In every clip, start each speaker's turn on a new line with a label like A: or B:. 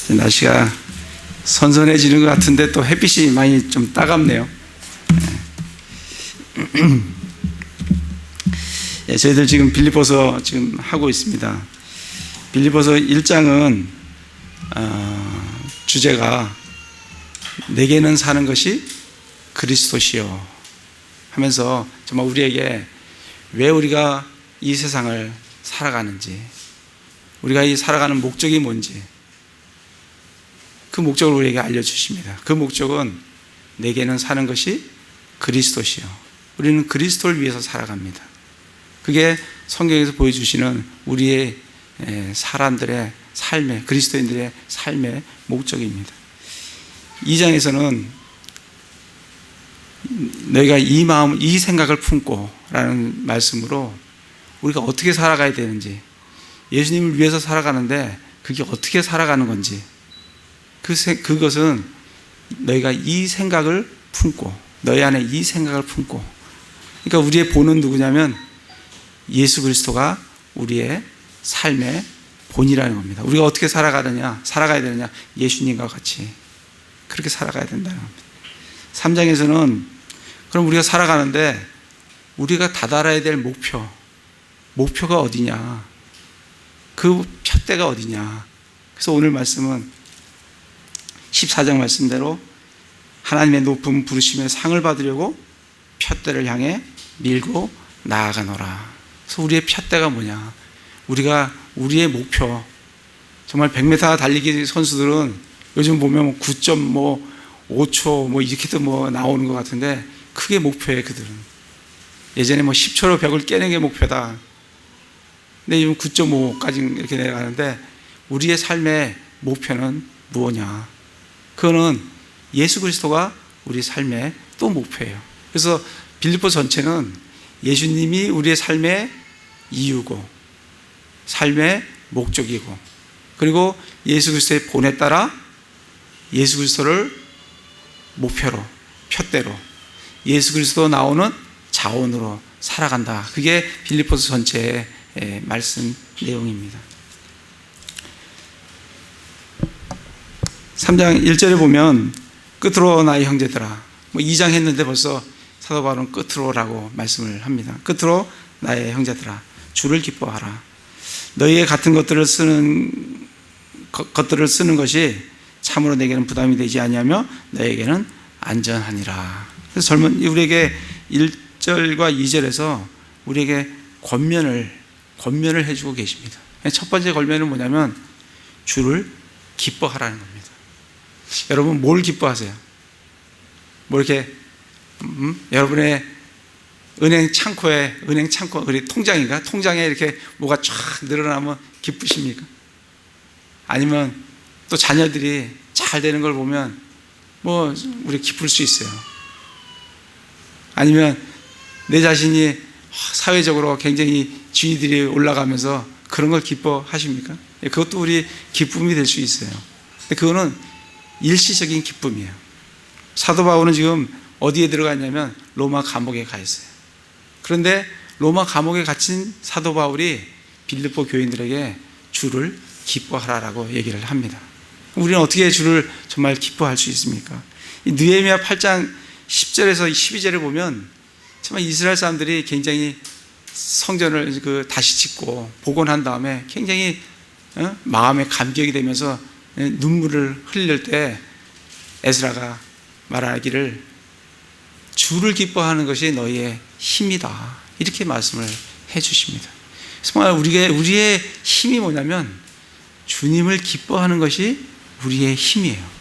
A: 날씨가 선선해지는 것 같은데 또 햇빛이 많이 좀 따갑네요. 예, 저희들 지금 빌립보서 지금 하고 있습니다. 빌립보서 1장은 주제가 내게는 사는 것이 그리스도시요 하면서 정말 우리에게 왜 우리가 이 세상을 살아가는지, 우리가 이 살아가는 목적이 뭔지 그 목적을 우리에게 알려주십니다. 그 목적은 내게는 사는 것이 그리스도시요, 우리는 그리스도를 위해서 살아갑니다. 그게 성경에서 보여주시는 우리의 사람들의 삶의, 그리스도인들의 삶의 목적입니다. 2장에서는 너희가 이 마음, 이 생각을 품고 라는 말씀으로 우리가 어떻게 살아가야 되는지, 예수님을 위해서 살아가는데 그게 어떻게 살아가는 건지, 그것은 너희가 이 생각을 품고, 너희 안에 이 생각을 품고, 그러니까 우리의 본은 누구냐면 예수 그리스도가 우리의 삶의 본이라는 겁니다. 우리가 어떻게 살아가야 되느냐, 예수님과 같이 그렇게 살아가야 된다는 겁니다. 3장에서는 그럼 우리가 살아가는데 우리가 다다라야 될 목표가 어디냐, 그 푯대가 어디냐. 그래서 오늘 말씀은 14장 말씀대로 하나님의 높은 부르심의 상을 받으려고 푯대를 향해 밀고 나아가노라. 그래서 우리의 푯대가 뭐냐, 우리의 목표, 정말 100m 달리기 선수들은 요즘 보면 9.5초 이렇게도 나오는 것 같은데 그게 목표예요. 그들은 예전에 10초로 벽을 깨는 게 목표다. 근데 지금 9.5까지 이렇게 내려가는데 우리의 삶의 목표는 무엇이냐? 그거는 예수 그리스도가 우리 삶의 또 목표예요. 그래서 빌립보 전체는 예수님이 우리의 삶의 이유고 삶의 목적이고, 그리고 예수 그리스도의 본에 따라 예수 그리스도를 목표로, 푯대로 예수 그리스도 나오는 자원으로 살아간다. 그게 빌립보서 전체의 말씀 내용입니다. 3장 1절에 보면 끝으로 나의 형제들아, 2장 했는데 벌써 사도 바울은 끝으로라고 말씀을 합니다. 끝으로 나의 형제들아, 주를 기뻐하라. 너희의 같은 것들을 쓰는 것이 참으로 내게는 부담이 되지 아니하며 너에게는 안전하니라. 그래서 우리에게 1절과 2절에서 우리에게 권면을 해주고 계십니다. 첫 번째 권면은 뭐냐면 주를 기뻐하라는 겁니다. 여러분 뭘 기뻐하세요? 여러분의 은행 창고, 우리 통장에 이렇게 뭐가 쫙 늘어나면 기쁘십니까? 아니면 또 자녀들이 잘 되는 걸 보면 우리 기쁠 수 있어요. 아니면 내 자신이 사회적으로 굉장히 지위들이 올라가면서 그런 걸 기뻐하십니까? 그것도 우리 기쁨이 될 수 있어요. 근데 그거는 일시적인 기쁨이에요. 사도 바울은 지금 어디에 들어가 있냐면 로마 감옥에 가 있어요. 그런데 로마 감옥에 갇힌 사도 바울이 빌립보 교인들에게 주를 기뻐하라라고 얘기를 합니다. 우리는 어떻게 주를 정말 기뻐할 수 있습니까? 느헤미야 8장 10절에서 12절을 보면 정말 이스라엘 사람들이 굉장히 성전을 다시 짓고 복원한 다음에 굉장히 마음에 감격이 되면서 눈물을 흘릴 때 에스라가 말하기를 주를 기뻐하는 것이 너희의 힘이다, 이렇게 말씀을 해 주십니다. 정말 우리의 힘이 뭐냐면 주님을 기뻐하는 것이 우리의 힘이에요.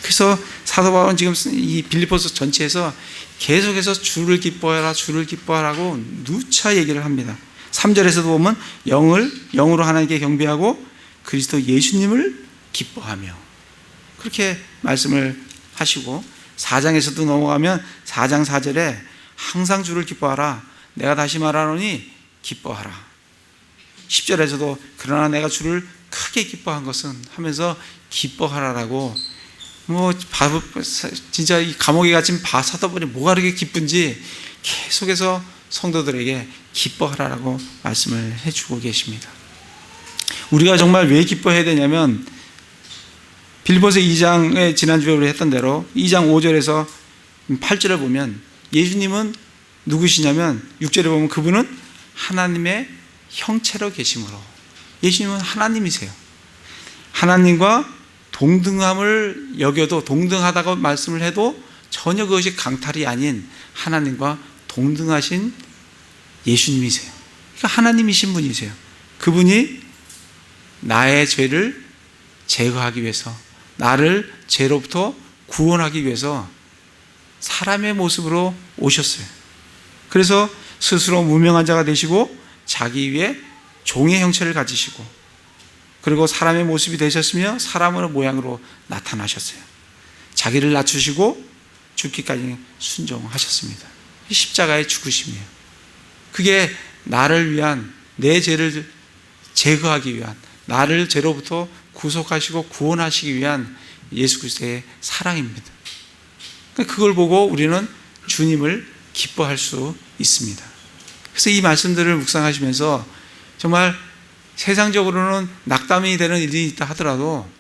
A: 그래서 사도 바울은 지금 이 빌립보서 전체에서 계속해서 주를 기뻐하라고 누차 얘기를 합니다. 3절에서도 보면 영으로 하나님께 경배하고 그리스도 예수님을 기뻐하며 그렇게 말씀을 하시고, 4장에서도 넘어가면 4장 4절에 항상 주를 기뻐하라, 내가 다시 말하노니 기뻐하라. 10절에서도 그러나 내가 주를 크게 기뻐한 것은 하면서 기뻐하라라고, 진짜 이 감옥에 갇힌 사도 바울이 뭐가 그렇게 기쁜지 계속해서 성도들에게 기뻐하라라고 말씀을 해주고 계십니다. 우리가 정말 왜 기뻐해야 되냐면 빌립보서 2장에 지난주에 우리 했던 대로 2장 5절에서 8절을 보면 예수님은 누구시냐면 6절에 보면 그분은 하나님의 형체로 계심으로, 예수님은 하나님이세요. 하나님과 동등함을 여겨도, 동등하다고 말씀을 해도 전혀 그것이 강탈이 아닌 하나님과 동등하신 예수님이세요. 그러니까 하나님이신 분이세요. 그분이 나의 죄를 제거하기 위해서, 나를 죄로부터 구원하기 위해서 사람의 모습으로 오셨어요. 그래서 스스로 무명한 자가 되시고 자기 위에 종의 형체를 가지시고, 그리고 사람의 모습이 되셨으며 사람의 모양으로 나타나셨어요. 자기를 낮추시고 죽기까지 순종하셨습니다. 십자가의 죽으심이에요. 그게 나를 위한, 내 죄를 제거하기 위한, 나를 죄로부터 구속하시고 구원하시기 위한 예수 그리스도의 사랑입니다. 그걸 보고 우리는 주님을 기뻐할 수 있습니다. 그래서 이 말씀들을 묵상하시면서 정말 세상적으로는 낙담이 되는 일이 있다 하더라도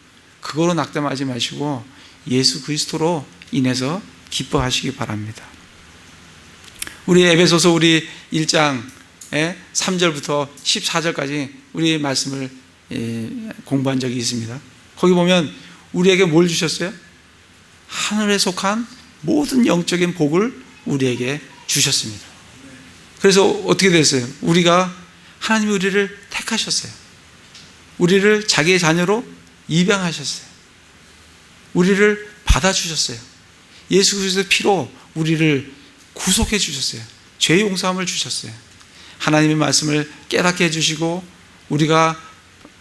A: 그거로 낙담하지 마시고 예수 그리스도로 인해서 기뻐하시기 바랍니다. 우리 에베소서 우리 1장에 3절부터 14절까지 우리 말씀을 공부한 적이 있습니다. 거기 보면 우리에게 뭘 주셨어요? 하늘에 속한 모든 영적인 복을 우리에게 주셨습니다. 그래서 어떻게 됐어요? 하나님이 우리를 택하셨어요. 우리를 자기의 자녀로 입양하셨어요. 우리를 받아주셨어요. 예수 그리스도의 피로 우리를 구속해 주셨어요. 죄 용서함을 주셨어요. 하나님의 말씀을 깨닫게 해주시고 우리가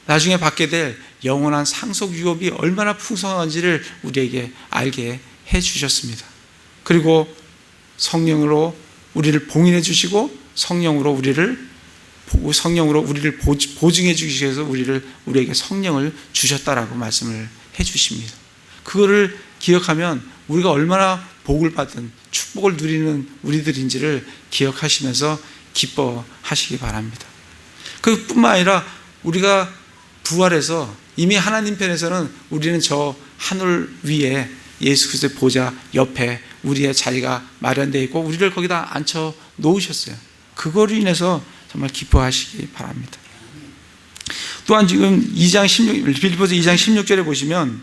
A: 나중에 받게 될 영원한 상속 유업이 얼마나 풍성한지를 우리에게 알게 해주셨습니다. 그리고 성령으로 우리를 봉인해 주시고 성령으로 우리를 보증해 주시기 위해서 우리에게 성령을 주셨다라고 말씀을 해 주십니다. 그거를 기억하면 우리가 얼마나 복을 받은 축복을 누리는 우리들인지를 기억하시면서 기뻐하시기 바랍니다. 그뿐만 아니라 우리가 부활해서 이미 하나님 편에서는 우리는 저 하늘 위에 예수 그리스도의 보좌 옆에 우리의 자리가 마련되어 있고 우리를 거기다 앉혀 놓으셨어요. 그거로 인해서 정말 기뻐하시기 바랍니다. 또한 지금 빌립보서 2장 16절에 보시면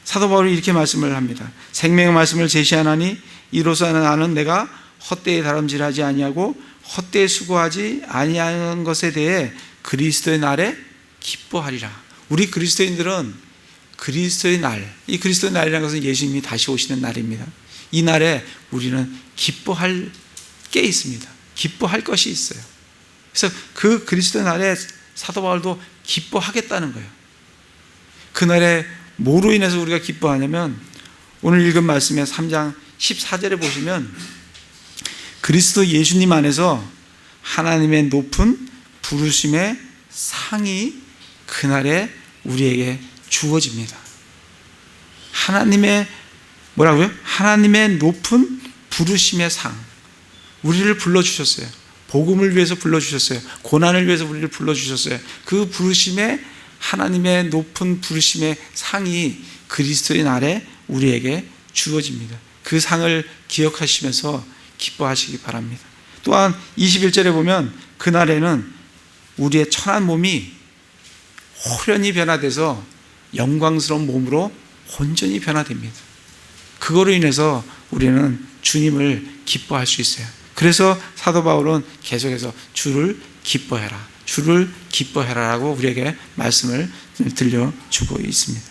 A: 사도 바울이 이렇게 말씀을 합니다. 생명의 말씀을 제시하나니 이로써 나는 내가 헛되이 다름질하지 아니하고 헛되이 수고하지 아니하는 것에 대해 그리스도의 날에 기뻐하리라. 우리 그리스도인들은 그리스도의 날, 이 그리스도의 날이라는 것은 예수님이 다시 오시는 날입니다. 이 날에 우리는 기뻐할 게 있습니다. 기뻐할 것이 있어요. 그래서 그 그리스도의 날에 사도 바울도 기뻐하겠다는 거예요. 그날에 뭐로 인해서 우리가 기뻐하냐면 오늘 읽은 말씀의 3장 14절에 보시면 그리스도 예수님 안에서 하나님의 높은 부르심의 상이 그날에 우리에게 주어집니다. 하나님의 높은 부르심의 상. 우리를 불러주셨어요. 복음을 위해서 불러주셨어요. 고난을 위해서 우리를 불러주셨어요. 그 부르심의 하나님의 높은 부르심의 상이 그리스도의 날에 우리에게 주어집니다. 그 상을 기억하시면서 기뻐하시기 바랍니다. 또한 21절에 보면 그날에는 우리의 천한 몸이 호련히 변화돼서 영광스러운 몸으로 온전히 변화됩니다. 그거로 인해서 우리는 주님을 기뻐할 수 있어요. 그래서 사도 바울은 계속해서 주를 기뻐해라, 주를 기뻐해라라고 우리에게 말씀을 들려주고 있습니다.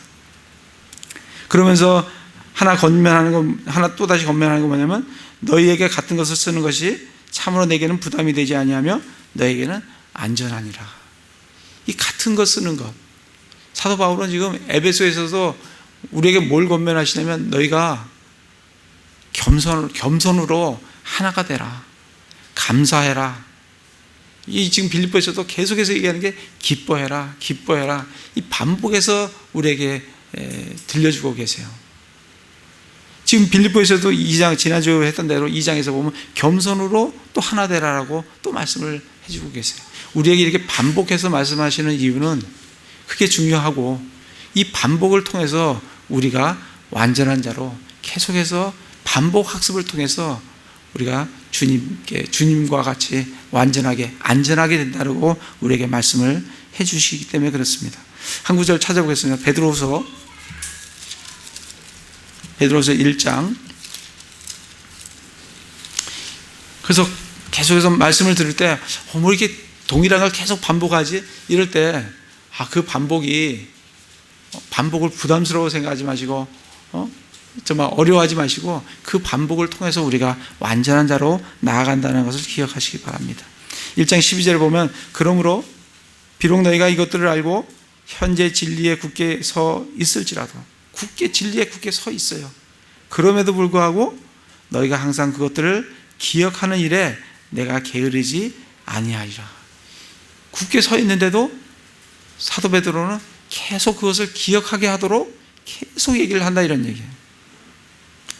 A: 그러면서 하나 또다시 권면하는 건 뭐냐면 너희에게 같은 것을 쓰는 것이 참으로 내게는 부담이 되지 아니하며 너에게는 안전하니라. 이 같은 것 쓰는 것. 사도 바울은 지금 에베소에서도 우리에게 뭘 권면하시냐면 너희가 겸손으로 하나가 되라. 감사해라. 이 지금 빌립보에서도 계속해서 얘기하는 게 기뻐해라, 기뻐해라. 이 반복해서 우리에게 들려주고 계세요. 지금 빌립보에서도 2장, 지난주에 했던 대로 2장에서 보면 겸손으로 또 하나 되라라고 또 말씀을 해주고 계세요. 우리에게 이렇게 반복해서 말씀하시는 이유는 그게 중요하고 이 반복을 통해서 우리가 완전한 자로 계속해서 반복 학습을 통해서 우리가 주님과 같이 완전하게 안전하게 된다고 우리에게 말씀을 해주시기 때문에 그렇습니다. 한 구절 찾아보겠습니다. 베드로후서 1장. 그래서 계속해서 말씀을 들을 때 뭐 이렇게 동일한 걸 계속 반복하지? 이럴 때 그 반복을 부담스러워 생각하지 마시고 정말 어려워하지 마시고 그 반복을 통해서 우리가 완전한 자로 나아간다는 것을 기억하시기 바랍니다. 1장 12절에 보면 그러므로 비록 너희가 이것들을 알고 현재 진리에 굳게 서 있을지라도 진리에 굳게 서 있어요. 그럼에도 불구하고 너희가 항상 그것들을 기억하는 일에 내가 게으르지 아니하리라. 굳게 서 있는데도 사도 베드로는 계속 그것을 기억하게 하도록 계속 얘기를 한다 이런 얘기예요.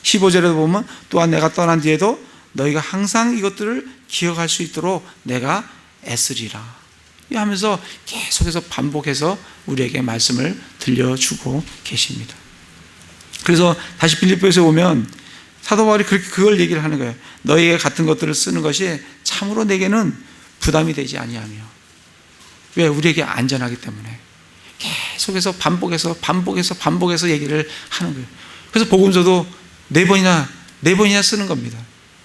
A: 15절에도 보면 또한 내가 떠난 뒤에도 너희가 항상 이것들을 기억할 수 있도록 내가 애쓰리라 하면서 계속해서 반복해서 우리에게 말씀을 들려주고 계십니다. 그래서 다시 빌립보에서 보면 사도 바울이 그걸 얘기를 하는 거예요. 너희에게 같은 것들을 쓰는 것이 참으로 내게는 부담이 되지 아니하며. 왜? 우리에게 안전하기 때문에 계속해서 반복해서 얘기를 하는 거예요. 그래서 복음서도 4번이나 쓰는 겁니다.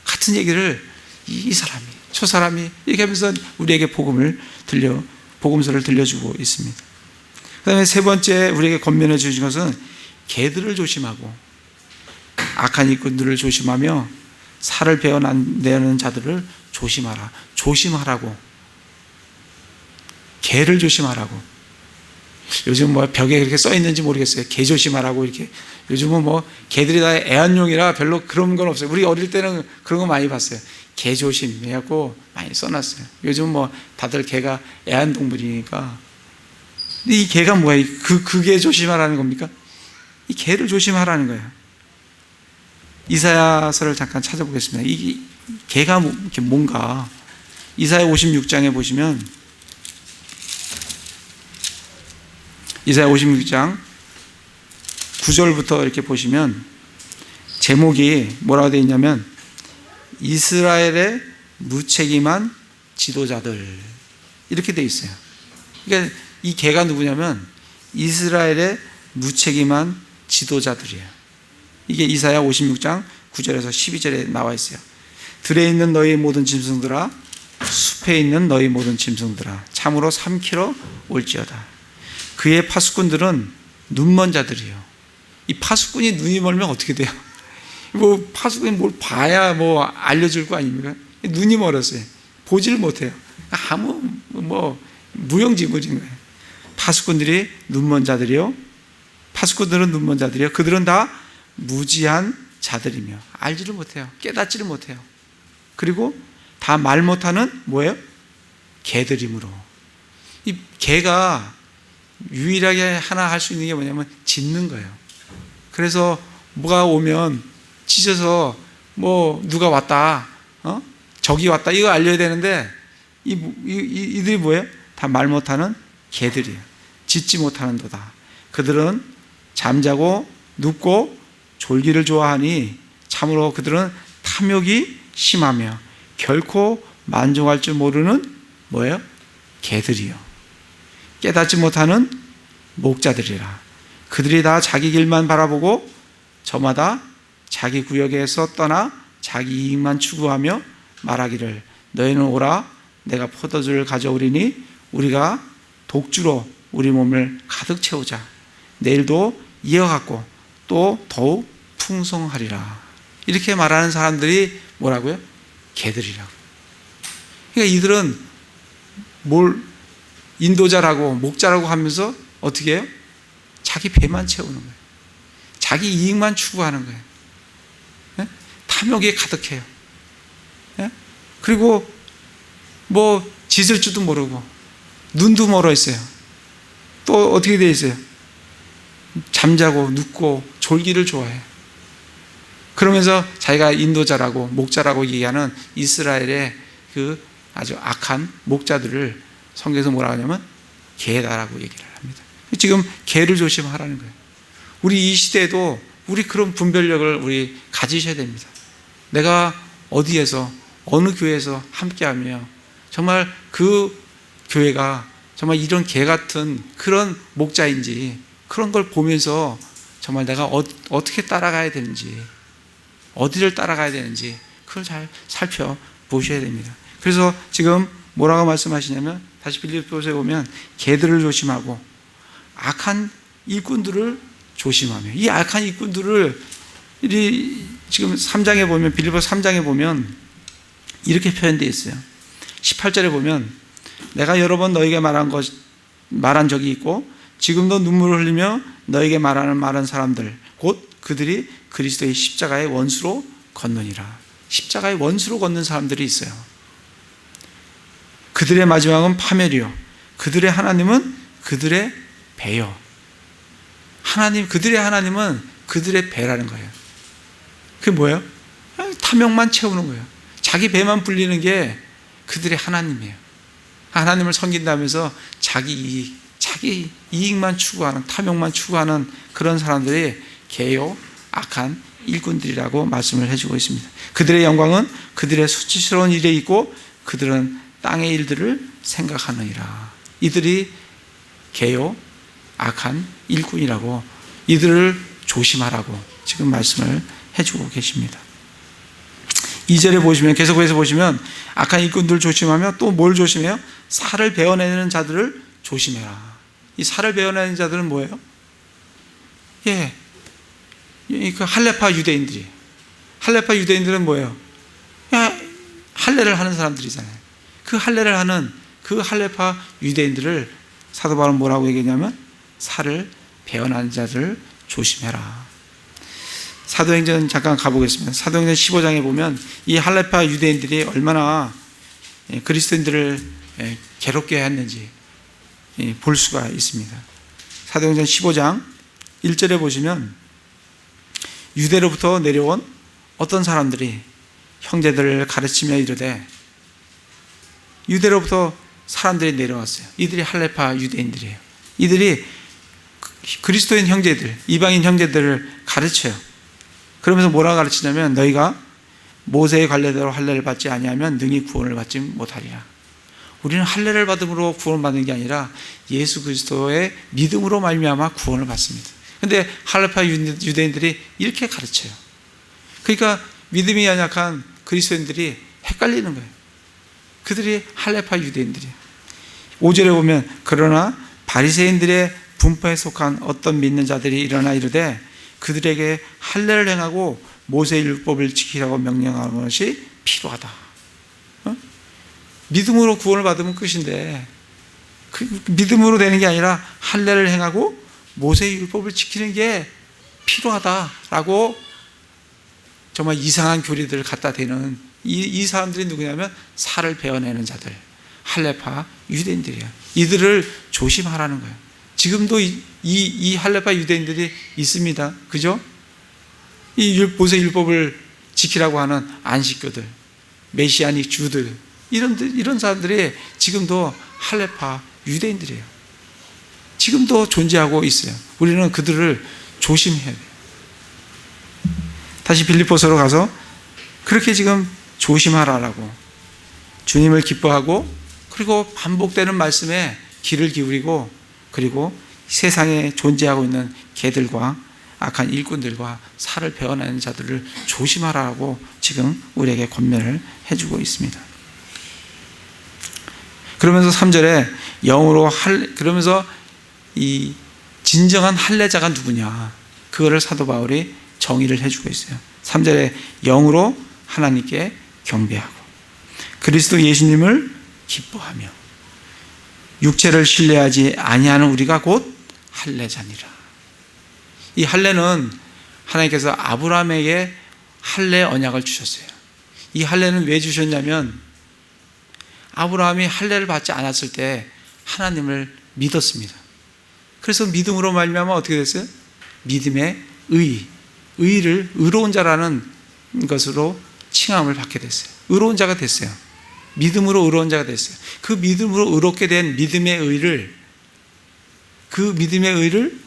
A: 같은 얘기를 이 사람이 저 사람이 이렇게 하면서 우리에게 복음서를 들려주고 있습니다. 그 다음에 세 번째 우리에게 권면해 주신 것은 개들을 조심하고 악한 일꾼들을 조심하며 살을 베어내는 자들을 조심하라고 개를 조심하라고. 요즘 뭐 벽에 그렇게 써 있는지 모르겠어요. 개 조심하라고 이렇게. 요즘은 뭐 개들이 다 애완용이라 별로 그런 건 없어요. 우리 어릴 때는 그런 거 많이 봤어요. 개 조심 해갖고 많이 써놨어요. 요즘 뭐 다들 개가 애완동물이니까. 근데 이 개가 뭐야? 그 개 조심하라는 겁니까? 이 개를 조심하라는 거예요. 이사야서를 잠깐 찾아보겠습니다. 이 개가 뭔가. 이사야 56장에 보시면 이사야 56장 9절부터 이렇게 보시면 제목이 뭐라고 되어 있냐면 이스라엘의 무책임한 지도자들 이렇게 되어 있어요. 그러니까 이 개가 누구냐면 이스라엘의 무책임한 지도자들이에요. 이게 이사야 56장 9절에서 12절에 나와 있어요. 들에 있는 너희 모든 짐승들아 숲에 있는 너희 모든 짐승들아 참으로 삼키러 올지어다. 그의 파수꾼들은 눈먼 자들이요. 이 파수꾼이 눈이 멀면 어떻게 돼요? 뭐 파수꾼이 뭘 봐야 뭐 알려줄 거 아닙니까? 눈이 멀었어요. 보지를 못해요. 무용지물인 거예요. 파수꾼들은 눈먼 자들이요. 그들은 다 무지한 자들이며 알지를 못해요. 깨닫지를 못해요. 그리고 다 말 못하는 뭐예요? 개들이므로. 이 개가 유일하게 하나 할 수 있는 게 뭐냐면 짖는 거예요. 그래서 뭐가 오면 짖어서 뭐 누가 왔다, 적이 왔다 이거 알려야 되는데 이들이 뭐예요? 다 말 못하는 개들이에요. 짖지 못하는도다. 그들은 잠자고 눕고 졸기를 좋아하니 참으로 그들은 탐욕이 심하며 결코 만족할 줄 모르는 뭐예요? 개들이요. 깨닫지 못하는 목자들이라. 그들이 다 자기 길만 바라보고 저마다 자기 구역에서 떠나 자기 이익만 추구하며 말하기를 너희는 오라 내가 포도주를 가져오리니 우리가 독주로 우리 몸을 가득 채우자. 내일도 이어갖고 또 더욱 풍성하리라. 이렇게 말하는 사람들이 뭐라고요? 개들이라고. 그러니까 이들은 인도자라고 목자라고 하면서 어떻게 해요? 자기 배만 채우는 거예요. 자기 이익만 추구하는 거예요. 예? 탐욕에 가득해요. 예? 그리고 뭐 짖을 줄도 모르고 눈도 멀어 있어요. 또 어떻게 되어 있어요? 잠자고 눕고 졸기를 좋아해요. 그러면서 자기가 인도자라고 목자라고 얘기하는 이스라엘의 그 아주 악한 목자들을 성경에서 뭐라고 하냐면 개다라고 얘기를 합니다. 지금 개를 조심하라는 거예요. 우리 이 시대에도 우리 그런 분별력을 우리 가지셔야 됩니다. 내가 어디에서 어느 교회에서 함께하며 정말 그 교회가 정말 이런 개 같은 그런 목자인지 그런 걸 보면서 정말 내가 어떻게 따라가야 되는지 어디를 따라가야 되는지 그걸 잘 살펴보셔야 됩니다. 그래서 지금 뭐라고 말씀하시냐면 다시 빌립보서에 보면 개들을 조심하고 악한 일꾼들을 조심하며 이 악한 일꾼들을 지금 3장에 보면 빌립보서 3장에 보면 이렇게 표현되어 있어요. 18절에 보면 내가 여러 번 너에게 말한 적이 있고 지금도 눈물을 흘리며 너에게 말하는 사람들 곧 그들이 그리스도의 십자가의 원수로 걷느니라. 십자가의 원수로 걷는 사람들이 있어요. 그들의 마지막은 파멸이요 그들의 하나님은 그들의 배요. 그들의 하나님은 그들의 배라는 거예요. 그게 뭐예요? 탐욕만 채우는 거예요. 자기 배만 불리는 게 그들의 하나님이에요. 하나님을 섬긴다면서 자기 이익만 추구하는, 탐욕만 추구하는 그런 사람들이 개요 악한 일꾼들이라고 말씀을 해주고 있습니다. 그들의 영광은 그들의 수치스러운 일에 있고 그들은 땅의 일들을 생각하느니라. 이들이 개요 악한 일꾼이라고 이들을 조심하라고 지금 말씀을 해주고 계십니다. 2절에 보시면 계속해서 보시면 악한 일꾼들 조심하며 또 뭘 조심해요? 살을 베어내는 자들을 조심해라. 이 살을 베어내는 자들은 뭐예요? 그 할레파 유대인들이. 할레파 유대인들은 뭐예요? 할례를 하는 사람들이잖아요. 그 할례를 하는 그 할레파 유대인들을 사도 바울은 뭐라고 얘기했냐면 살을 베어내는 자들을 조심해라. 사도행전 잠깐 가보겠습니다. 사도행전 15장에 보면 이 할레파 유대인들이 얼마나 그리스도인들을 괴롭게 했는지 볼 수가 있습니다. 사도행전 15장 1절에 보시면 유대로부터 내려온 어떤 사람들이 형제들을 가르치며 이르되 유대로부터 사람들이 내려왔어요. 이들이 할레파 유대인들이에요. 이들이 그리스도인 형제들, 이방인 형제들을 가르쳐요. 그러면서 뭐라고 가르치냐면 너희가 모세의 관례대로 할례를 받지 아니하면 능히 구원을 받지 못하리라. 우리는 할례를 받음으로 구원받는 게 아니라 예수 그리스도의 믿음으로 말미암아 구원을 받습니다. 그런데 할레파 유대인들이 이렇게 가르쳐요. 그러니까 믿음이 연약한 그리스도인들이 헷갈리는 거예요. 그들이 할레파 유대인들이에요. 5절에 보면 그러나 바리새인들의 분파에 속한 어떤 믿는 자들이 일어나 이르되 그들에게 할례를 행하고 모세의 율법을 지키라고 명령하는 것이 필요하다. 믿음으로 구원을 받으면 끝인데 그 믿음으로 되는 게 아니라 할례를 행하고 모세의 율법을 지키는 게 필요하다라고 정말 이상한 교리들을 갖다 대는 이 사람들이 누구냐면 살을 베어내는 자들, 할레파 유대인들이야. 이들을 조심하라는 거예요. 지금도 이 할레파 유대인들이 있습니다. 그죠? 이 모세 율법을 지키라고 하는 안식교들, 메시아닉 주들, 이런 사람들이 지금도 할레파 유대인들이에요. 지금도 존재하고 있어요. 우리는 그들을 조심해야 돼요. 다시 빌립보서로 가서 그렇게 지금 조심하라라고 주님을 기뻐하고 그리고 반복되는 말씀에 귀를 기울이고 그리고 세상에 존재하고 있는 개들과 악한 일꾼들과 살을 베어내는 자들을 조심하라고 지금 우리에게 권면을 해주고 있습니다. 그러면서 3절에 영으로 그러면서 이 진정한 할례자가 누구냐 그거를 사도 바울이 정의를 해주고 있어요. 3절에 영으로 하나님께 경배하고 그리스도 예수님을 기뻐하며 육체를 신뢰하지 아니하는 우리가 곧 할례자니라. 이 할례는 하나님께서 아브라함에게 할례 언약을 주셨어요. 이 할례는 왜 주셨냐면 아브라함이 할례를 받지 않았을 때 하나님을 믿었습니다. 그래서 믿음으로 말미암아 어떻게 됐어요? 믿음의 의로운 자라는 것으로 칭함을 받게 됐어요. 의로운 자가 됐어요. 믿음으로 의로운 자가 됐어요. 그 믿음으로 의롭게 된 믿음의 의를 그 믿음의 의를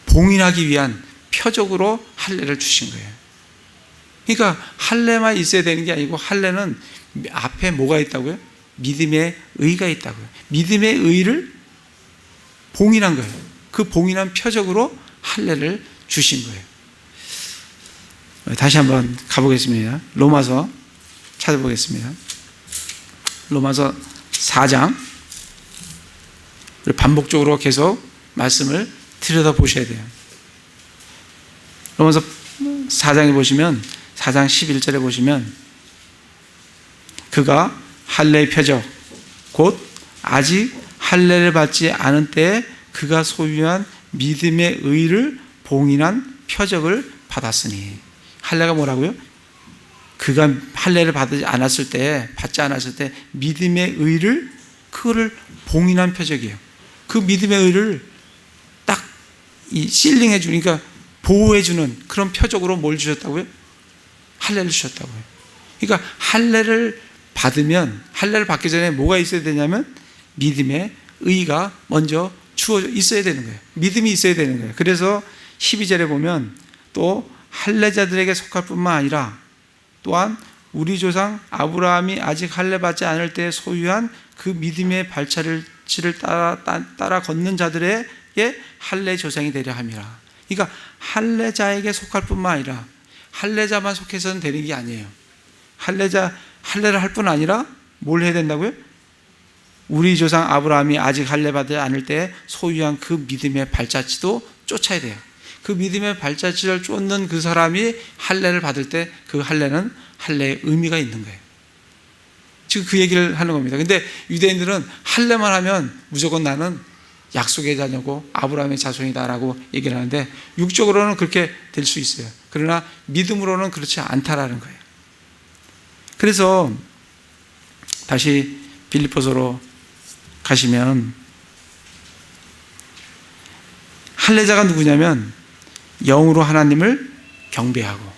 A: 봉인하기 위한 표적으로 할례를 주신 거예요. 그러니까 할례만 있어야 되는 게 아니고 할례는 앞에 뭐가 있다고요? 믿음의 의가 있다고요. 믿음의 의를 봉인한 거예요. 그 봉인한 표적으로 할례를 주신 거예요. 다시 한번 가보겠습니다. 로마서 찾아보겠습니다. 로마서 4장. 반복적으로 계속 말씀을 들여다보셔야 돼요. 로마서 4장에 보시면 4장 11절에 보시면 그가 할례의 표적 곧 아직 할례를 받지 않은 때에 그가 소유한 믿음의 의를 봉인한 표적을 받았으니. 할례가 뭐라고요? 그가 할례를 받지 않았을 때 믿음의 의를 그거를 봉인한 표적이에요. 그 믿음의 의를 딱 이 실링해 주니까 보호해 주는 그런 표적으로 뭘 주셨다고요? 할례를 주셨다고요. 그러니까 할례를 받기 전에 뭐가 있어야 되냐면 믿음의 의가 먼저 주어져 있어야 되는 거예요. 믿음이 있어야 되는 거예요. 그래서 12절에 보면 또 할례자들에게 속할 뿐만 아니라 또한 우리 조상 아브라함이 아직 할례 받지 않을 때 소유한 그 믿음의 발자취를 따라 걷는 자들에게 할례 조상이 되려 함이라. 그러니까 할례자에게 속할 뿐만 아니라 할례자만 속해서는 되는 게 아니에요. 할례를 할 뿐 아니라 뭘 해야 된다고요? 우리 조상 아브라함이 아직 할례 받지 않을 때 소유한 그 믿음의 발자취도 쫓아야 돼요. 그 믿음의 발자취를 쫓는 그 사람이 할례를 받을 때 그 할례는 할례의 의미가 있는 거예요. 지금 그 얘기를 하는 겁니다. 근데 유대인들은 할례만 하면 무조건 나는 약속의 자녀고 아브라함의 자손이다라고 얘기를 하는데 육적으로는 그렇게 될 수 있어요. 그러나 믿음으로는 그렇지 않다라는 거예요. 그래서 다시 빌립보서로 가시면 할례자가 누구냐면 영으로 하나님을 경배하고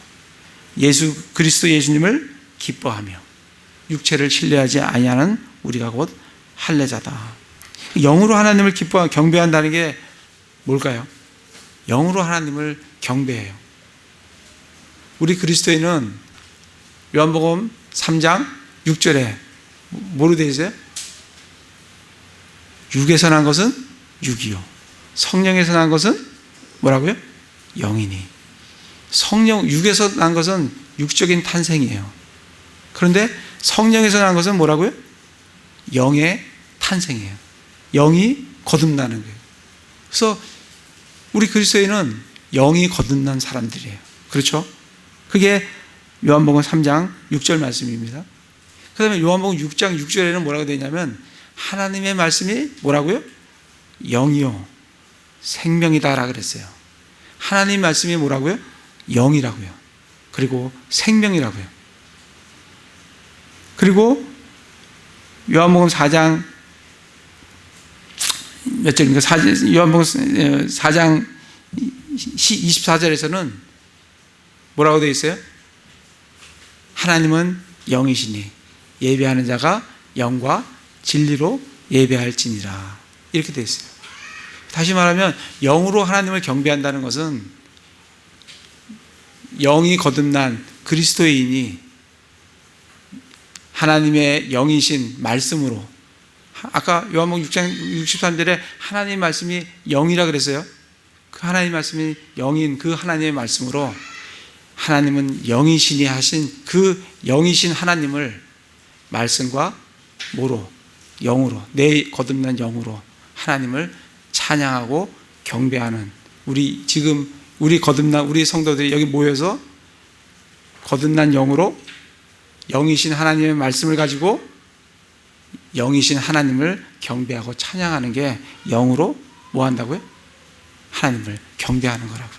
A: 그리스도 예수님을 기뻐하며 육체를 신뢰하지 아니하는 우리가 곧 할례자다. 영으로 하나님을 경배한다는 게 뭘까요? 영으로 하나님을 경배해요. 우리 그리스도인은 요한복음 3장 6절에 뭐로 되어 있어요? 육에서 난 것은 육이요 성령에서 난 것은 뭐라고요? 영이니. 육에서 난 것은 육적인 탄생이에요. 그런데 성령에서 난 것은 뭐라고요? 영의 탄생이에요. 영이 거듭나는 거예요. 그래서 우리 그리스도인은 영이 거듭난 사람들이에요. 그렇죠? 그게 요한복음 3장 6절 말씀입니다. 그 다음에 요한복음 6장 6절에는 뭐라고 되어 있냐면 하나님의 말씀이 뭐라고요? 영이요 생명이다라 그랬어요. 하나님 말씀이 뭐라고요? 영이라고요. 그리고 생명이라고요. 그리고 요한복음 4장 몇 절인가? 요한복음 4장 24절에서는 뭐라고 되어 있어요? 하나님은 영이시니 예배하는 자가 영과 진리로 예배할지니라. 이렇게 되어 있어요. 다시 말하면 영으로 하나님을 경배한다는 것은 영이 거듭난 그리스도인이 하나님의 영이신 말씀으로, 아까 요한복음 6장 63절에 하나님의 말씀이 영이라 그랬어요. 그 하나님의 말씀이 영인 그 하나님의 말씀으로 하나님은 영이시니 하신 그 영이신 하나님을 말씀과 뭐로? 영으로, 내 거듭난 영으로 하나님을 찬양하고 경배하는 우리 거듭난 우리 성도들이 여기 모여서 거듭난 영으로 영이신 하나님의 말씀을 가지고 영이신 하나님을 경배하고 찬양하는 게 영으로 뭐 한다고요? 하나님을 경배하는 거라고.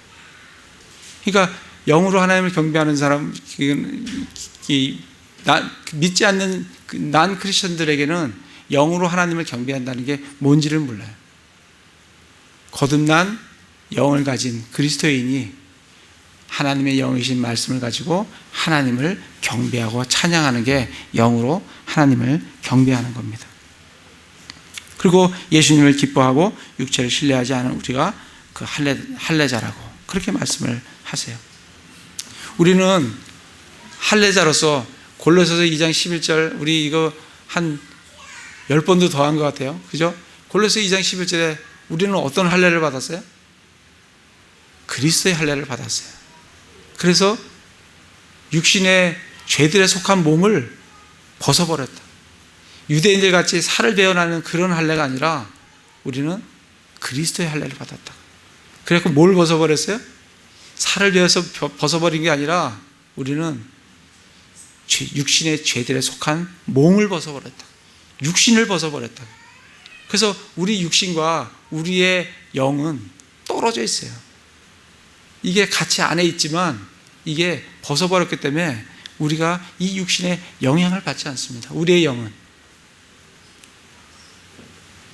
A: 그러니까 영으로 하나님을 경배하는 사람, 믿지 않는 난 크리스천들에게는 영으로 하나님을 경배한다는 게 뭔지를 몰라요. 거듭난 영을 가진 그리스도인이 하나님의 영이신 말씀을 가지고 하나님을 경배하고 찬양하는 게 영으로 하나님을 경배하는 겁니다. 그리고 예수님을 기뻐하고 육체를 신뢰하지 않은 우리가 그 할례자라고 그렇게 말씀을 하세요. 우리는 할례자로서 골로새서 2장 11절 우리 이거 한 10번도 더 한 것 같아요. 그죠? 골로새 2장 11절에 우리는 어떤 할례를 받았어요? 그리스도의 할례를 받았어요. 그래서 육신의 죄들에 속한 몸을 벗어버렸다. 유대인들 같이 살을 베어나는 그런 할례가 아니라 우리는 그리스도의 할례를 받았다. 그래서 뭘 벗어버렸어요? 살을 베어서 벗어버린 게 아니라 우리는 육신의 죄들에 속한 몸을 벗어버렸다. 육신을 벗어버렸다. 그래서 우리 육신과 우리의 영은 떨어져 있어요. 이게 같이 안에 있지만 이게 벗어버렸기 때문에 우리가 이 육신의 영향을 받지 않습니다. 우리의 영은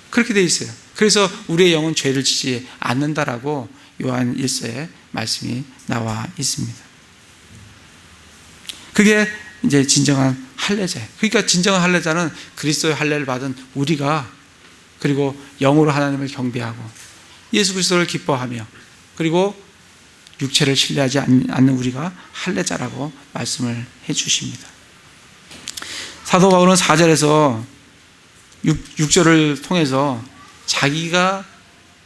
A: 그렇게 돼 있어요. 그래서 우리의 영은 죄를 지지 않는다라고 요한 1서에 말씀이 나와 있습니다. 그게 이제 진정한 할례자예요. 그러니까 진정한 할례자는 그리스도의 할례를 받은 우리가 그리고 영으로 하나님을 경배하고 예수 그리스도를 기뻐하며 그리고 육체를 신뢰하지 않는 우리가 할례자라고 말씀을 해 주십니다. 사도 바울은 4절에서 6절을 통해서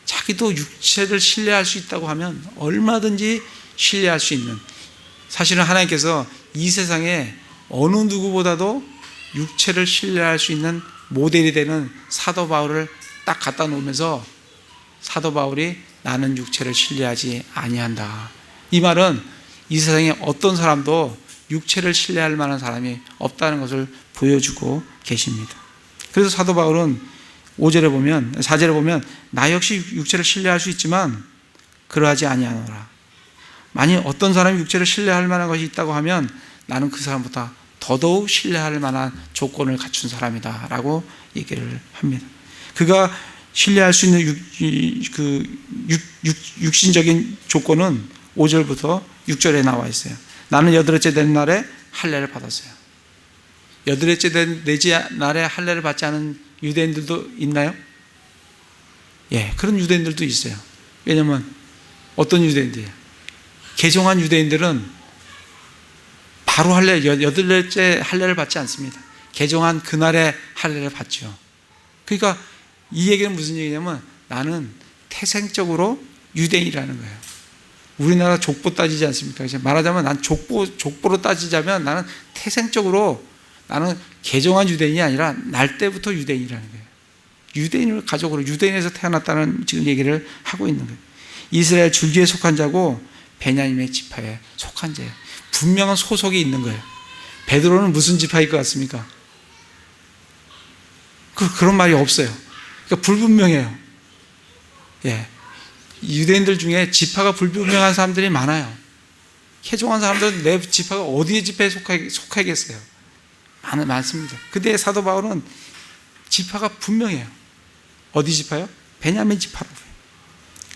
A: 자기도 육체를 신뢰할 수 있다고 하면 얼마든지 신뢰할 수 있는, 사실은 하나님께서 이 세상에 어느 누구보다도 육체를 신뢰할 수 있는 모델이 되는 사도 바울을 딱 갖다 놓으면서 사도 바울이 나는 육체를 신뢰하지 아니한다. 이 말은 이 세상에 어떤 사람도 육체를 신뢰할 만한 사람이 없다는 것을 보여주고 계십니다. 그래서 사도 바울은 4절에 보면 나 역시 육체를 신뢰할 수 있지만 그러하지 아니하노라. 만약 어떤 사람이 육체를 신뢰할 만한 것이 있다고 하면 나는 그 사람보다 더더욱 신뢰할 만한 조건을 갖춘 사람이다 라고 얘기를 합니다. 그가 신뢰할 수 있는 육신적인 조건은 5절부터 6절에 나와 있어요. 나는 여덟째 되는 날에 할례를 받았어요. 여덟째 된 날에 할례를 받지 않은 유대인들도 있나요? 예, 그런 유대인들도 있어요. 왜냐하면 어떤 유대인들이에요? 개종한 유대인들은 바로 여덟째 할례를 받지 않습니다. 개종한 그날에 할례를 받죠. 그러니까 이 얘기는 무슨 얘기냐면 나는 태생적으로 유대인이라는 거예요. 우리나라 족보 따지지 않습니까? 말하자면 난 족보로 따지자면 나는 태생적으로 나는 개종한 유대인이 아니라 날 때부터 유대인이라는 거예요. 유대인을 가족으로 유대인에서 태어났다는 지금 얘기를 하고 있는 거예요. 이스라엘 줄기에 속한 자고 베냐민의 지파에 속한 자예요. 분명한 소속이 있는 거예요. 베드로는 무슨 지파일 것 같습니까? 그런 말이 없어요. 그러니까 불분명해요. 예. 유대인들 중에 지파가 불분명한 사람들이 많아요. 개종한 사람들은 내 지파가 어디의 지파에 속하겠어요? 많습니다. 근데 사도 바울은 지파가 분명해요. 어디 지파요? 베냐민 지파라고요.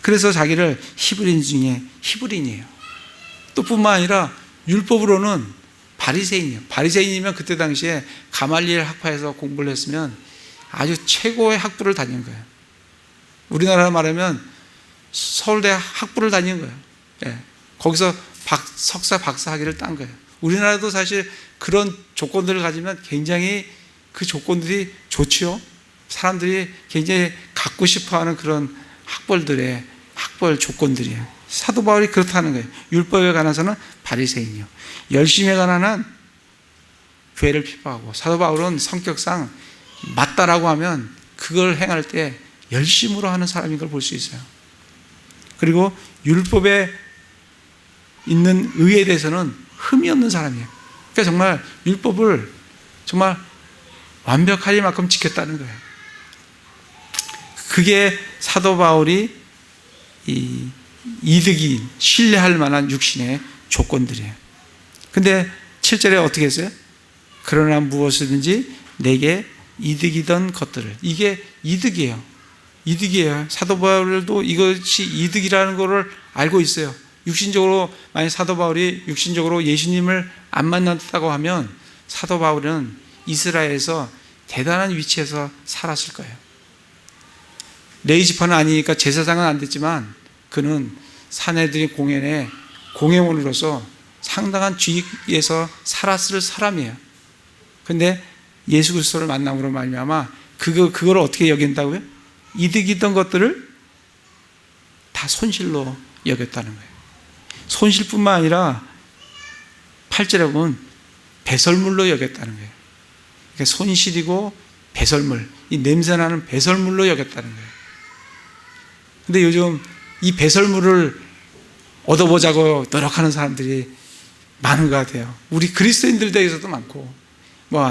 A: 그래서 자기를 히브리인 중에 히브리인이에요. 또 뿐만 아니라 율법으로는 바리새인이에요. 바리새인이면 그때 당시에 가말리엘 학파에서 공부를 했으면 아주 최고의 학부를 다닌 거예요. 우리나라로 말하면 서울대 학부를 다닌 거예요. 예. 거기서 석사, 박사 학위를 딴 거예요. 우리나라도 사실 그런 조건들을 가지면 굉장히 그 조건들이 좋죠. 사람들이 굉장히 갖고 싶어 하는 그런 학벌 조건들이에요. 사도 바울이 그렇다는 거예요. 율법에 관해서는 바리새인이요. 열심에 관한 교회를 핍박하고, 사도 바울은 성격상 맞다라고 하면 그걸 행할 때 열심으로 하는 사람인 걸 볼 수 있어요. 그리고 율법에 있는 의에 대해서는 흠이 없는 사람이에요. 그러니까 정말 율법을 정말 완벽하리만큼 지켰다는 거예요. 그게 사도 바울이 이 이득이 신뢰할 만한 육신의 조건들이에요. 근데 7절에 어떻게 했어요? 그러나 무엇이든지 내게 이득이던 것들을, 이게 이득이에요. 사도 바울도 이것이 이득이라는 것을 알고 있어요. 육신적으로, 만약 사도 바울이 육신적으로 예수님을 안 만났다고 하면 사도 바울은 이스라엘에서 대단한 위치에서 살았을 거예요. 레위 지파는 아니니까 제사장은 안 됐지만 그는 산헤드린 공회의 공회원으로서 상당한 주위에서 살았을 사람이에요. 근데 예수 그리스도를 만남으로 말미암아 그걸 어떻게 여긴다고요? 이득이던 것들을 다 손실로 여겼다는 거예요. 손실뿐만 아니라 8절에 보면 배설물로 여겼다는 거예요. 그러니까 손실이고 배설물, 이 냄새나는 배설물로 여겼다는 거예요. 근데 요즘 이 배설물을 얻어보자고 노력하는 사람들이 많은 것 같아요. 우리 그리스도인들에게서도 많고,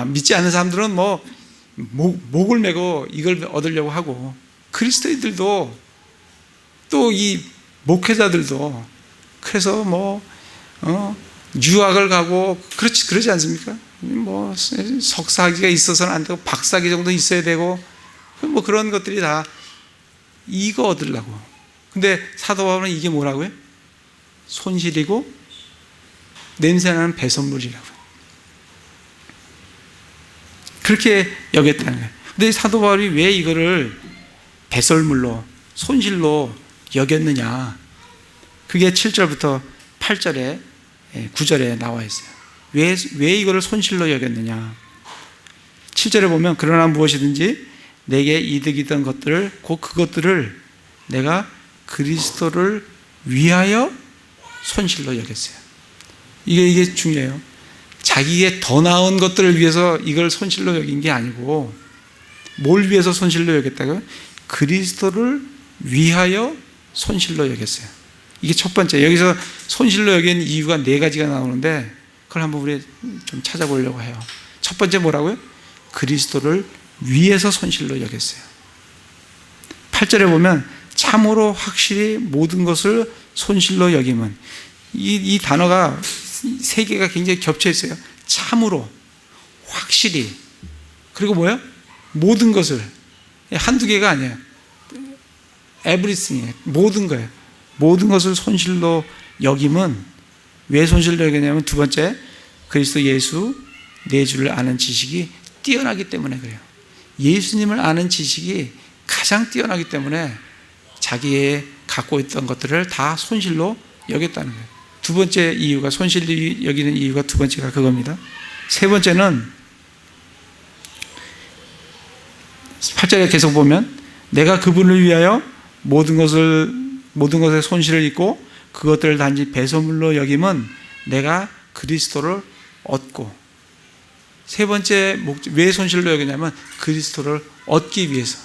A: 믿지 않는 사람들은 목을 메고 이걸 얻으려고 하고, 그리스도인들도 또 이 목회자들도 그래서 유학을 가고 그러지 않습니까? 석사학위가 있어서는 안 되고 박사학위 정도 있어야 되고 그런 것들이 다 이거 얻으려고. 근데 사도 바울은 이게 뭐라고요? 손실이고 냄새나는 배설물이라고요. 그렇게 여겼다는 거예요. 근데 사도 바울이 왜 이거를 배설물로, 손실로 여겼느냐? 그게 7절부터 8절에 9절에 나와 있어요. 왜 이거를 손실로 여겼느냐? 7절에 보면 그러나 무엇이든지 내게 이득이던 것들을 곧 그것들을 내가 그리스도를 위하여 손실로 여겼어요. 이게 중요해요. 자기의 더 나은 것들을 위해서 이걸 손실로 여긴 게 아니고 뭘 위해서 손실로 여겼다고요? 그리스도를 위하여 손실로 여겼어요. 이게 첫 번째. 여기서 손실로 여긴 이유가 4가지가 나오는데 그걸 한번 우리 좀 찾아보려고 해요. 첫 번째 뭐라고요? 그리스도를 위해서 손실로 여겼어요. 8절에 보면 참으로 확실히 모든 것을 손실로 여김은, 이 단어가 3개가 굉장히 겹쳐 있어요. 참으로, 확실히, 그리고 뭐예요? 모든 것을. 한두 개가 아니에요. everything이에요. 모든 거예요. 모든 것을 손실로 여김은 왜 손실로 여기냐면 두 번째, 그리스도 예수 내 주를 아는 지식이 뛰어나기 때문에 그래요. 예수님을 아는 지식이 가장 뛰어나기 때문에 자기의 갖고 있던 것들을 다 손실로 여겼다는 거예요. 두 번째 이유가, 손실로 여기는 이유가 두 번째가 그겁니다. 세 번째는 8절에 계속 보면 내가 그분을 위하여 모든 것에 손실을 입고 그것들을 단지 배설물로 여김은 내가 그리스도를 얻고, 세 번째 목적, 왜 손실로 여기냐면 그리스도를 얻기 위해서.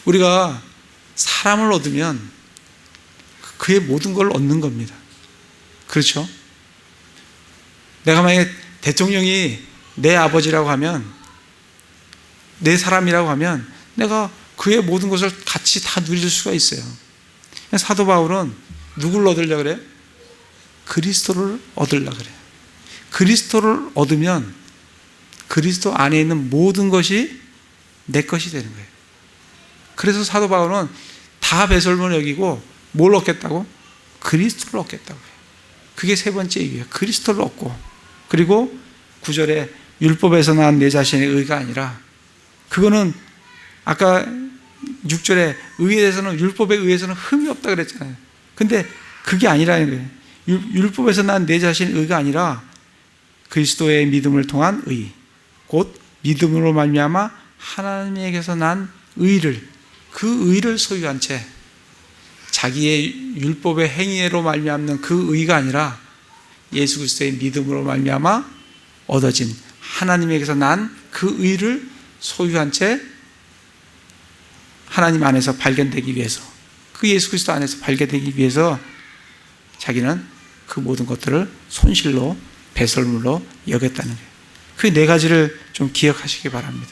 A: 우리가 사람을 얻으면 그의 모든 걸 얻는 겁니다. 그렇죠? 내가 만약에 대통령이 내 아버지라고 하면, 내 사람이라고 하면 내가 그의 모든 것을 같이 다 누릴 수가 있어요. 사도 바울은 누구를 얻으려고 그래요? 그리스도를 얻으려고 그래요. 그리스도를 얻으면 그리스도 안에 있는 모든 것이 내 것이 되는 거예요. 그래서 사도 바울은 다 배설물 여기고 뭘 얻겠다고? 그리스도를 얻겠다고 해요. 그게 세 번째 이유예요. 그리스도를 얻고, 그리고 9절에 율법에서 난 내 자신의 의가 아니라, 그거는 아까 6절에 의에 대해서는 율법에 의해서는 흠이 없다 그랬잖아요. 근데 그게 아니라는 거예요. 율법에서 난 내 자신의 의가 아니라 그리스도의 믿음을 통한 의, 곧 믿음으로 말미암아 하나님에게서 난 의를, 그 의를 소유한 채 자기의 율법의 행위로 말미암는 그 의가 아니라 예수 그리스도의 믿음으로 말미암아 얻어진 하나님에게서 난 그 의를 소유한 채 하나님 안에서 발견되기 위해서, 그 예수 그리스도 안에서 발견되기 위해서 자기는 그 모든 것들을 손실로, 배설물로 여겼다는 거예요. 그 4가지를 좀 기억하시기 바랍니다.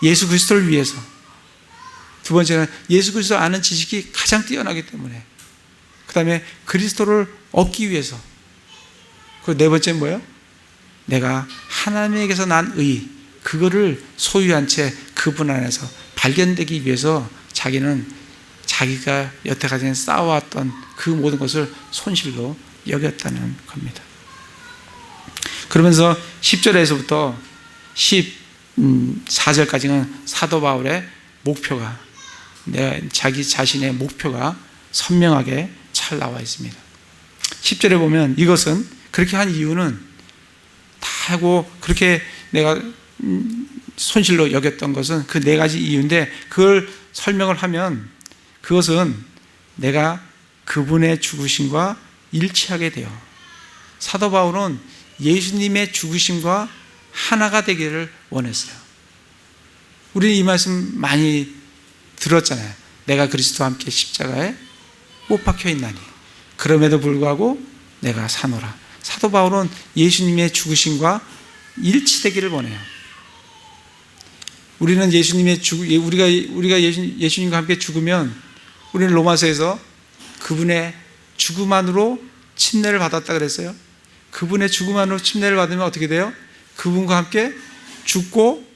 A: 예수 그리스도를 위해서, 두 번째는 예수 그리스도 아는 지식이 가장 뛰어나기 때문에, 그 다음에 그리스도를 얻기 위해서, 그 4번째는 뭐예요? 내가 하나님에게서 난 의, 그거를 소유한 채 그분 안에서 발견되기 위해서 자기는 자기가 여태까지 쌓아왔던 그 모든 것을 손실로 여겼다는 겁니다. 그러면서 10절에서부터 14절까지는 사도 바울의 목표가, 자기 자신의 목표가 선명하게 잘 나와 있습니다. 10절에 보면 이것은 그렇게 한 이유는 다 하고 그렇게 내가 손실로 여겼던 것은 그 네 가지 이유인데 그걸 설명을 하면 그것은 내가 그분의 죽으심과 일치하게 돼요. 사도 바울은 예수님의 죽으심과 하나가 되기를 원했어요. 우리는 이 말씀 많이 들었잖아요. 내가 그리스도와 함께 십자가에 못 박혀 있나니 그럼에도 불구하고 내가 사노라. 사도 바울은 예수님의 죽으심과 일치되기를 원해요. 우리는 우리가 예수님과 함께 죽으면 우리는 로마서에서 그분의 죽음 안으로 침례를 받았다 그랬어요. 그분의 죽음 안으로 침례를 받으면 어떻게 돼요? 그분과 함께 죽고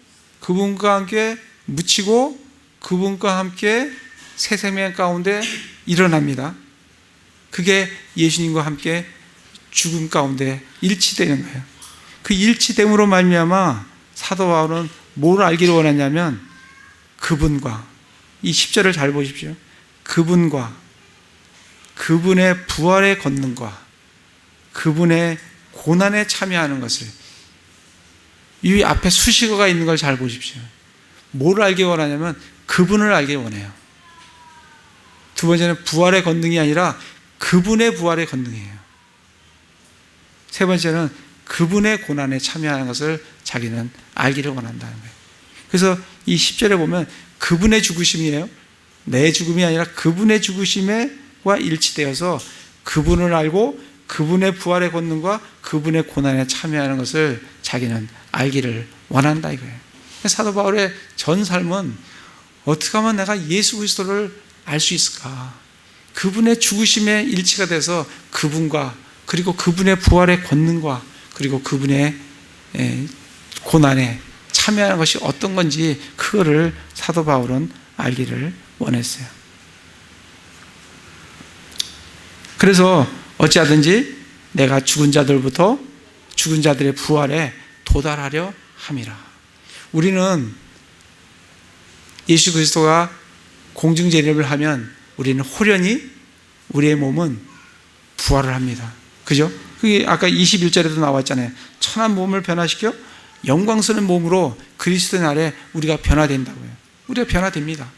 A: 그분과 함께 묻히고 그분과 함께 새 생명 가운데 일어납니다. 그게 예수님과 함께 죽음 가운데 일치되는 거예요. 그 일치됨으로 말미암아 사도 바울은 뭘 알기를 원했냐면 그분과, 이 10절을 잘 보십시오. 그분과 그분의 부활의 권능과 그분의 고난에 참여하는 것을, 이 앞에 수식어가 있는 걸 잘 보십시오. 뭘 알기 원하냐면 그분을 알기 원해요. 두 번째는 부활의 권능이 아니라 그분의 부활의 권능이에요. 세 번째는 그분의 고난에 참여하는 것을 자기는 알기를 원한다는 거예요. 그래서 이 10절에 보면 그분의 죽으심이에요. 내 죽음이 아니라 그분의 죽으심과 일치되어서 그분을 알고 그분의 부활의 권능과 그분의 고난에 참여하는 것을 자기는 알기를 원한다 이거예요. 사도 바울의 전 삶은 어떻게 하면 내가 예수 그리스도를 알 수 있을까? 그분의 죽으심에 일치가 돼서 그분과 그리고 그분의 부활의 권능과 그리고 그분의 고난에 참여하는 것이 어떤 건지 그거를 사도 바울은 알기를 원했어요. 그래서 어찌하든지 내가 죽은 자들부터 죽은 자들의 부활에 도달하려 함이라. 우리는 예수 그리스도가 공중재림을 하면 우리는 호련히 우리의 몸은 부활을 합니다. 그죠? 그게 아까 21절에도 나왔잖아요. 천한 몸을 변화시켜 영광스러운 몸으로 그리스도의 날에 우리가 변화된다고요. 우리가 변화됩니다.